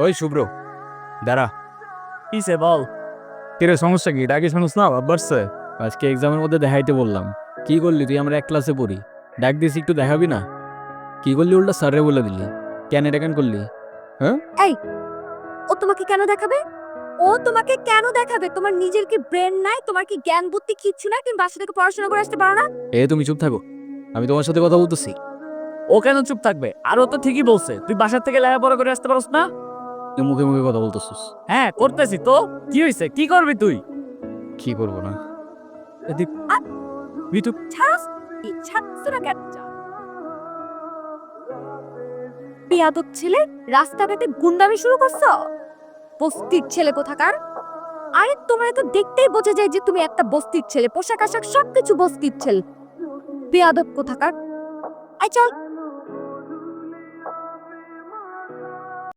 ওই শুভ্র, দাঁড়া। কিসে বল। কিরে সমস্যা কি? ডাকি শুনুস না, ভাব বাড়ছে। আজকে এক্সামের মধ্যে দেখাইতে বললাম। কি করলি তুই? আমরা এক ক্লাসে পড়ি, ডাক দিছি একটু দেখাবি না? কি করলি? উল্টা স্যারে বলে দিলি। কেন এটা কেন করলি? হ্যাঁ, এই, ও তোমাকে কেন দেখাবে? ও তোমাকে কেন দেখাবে? তোমার নিজের কি ব্রেন নাই? তোমার কি জ্ঞান বুদ্ধি কিচ্ছু নাই? তুমি বাসা থেকে পড়াশোনা করে আসতে পারো না? তুমি চুপ থাকো, আমি তোমার সাথে কথা বলতেছি। ও কেন চুপ থাকবে? আর ও তো ঠিকই বলছে, তুই বাসার থেকে লেখাপড়া করে আসতে পারস না। তুই মুখে মুখে কথা বলতেছিস। হ্যাঁ করতেছি তো। কি হয়েছে? কি করবি তুই? কি করবো না? এদিক ভিতু। ছাড়াস, ইচ্ছা না কেন? বেয়াদব ছেলে, রাস্তাঘাটে গুন্ডামি শুরু করছো? বস্তির ছেলে কোথাকার। আরে তোমার তো দেখতেই বোঝা যায় যে তুমি একটা বস্তির ছেলে, পোশাক আশাক সবকিছু বস্তির ছেলে। বেয়াদব কোথাকার। আই চল।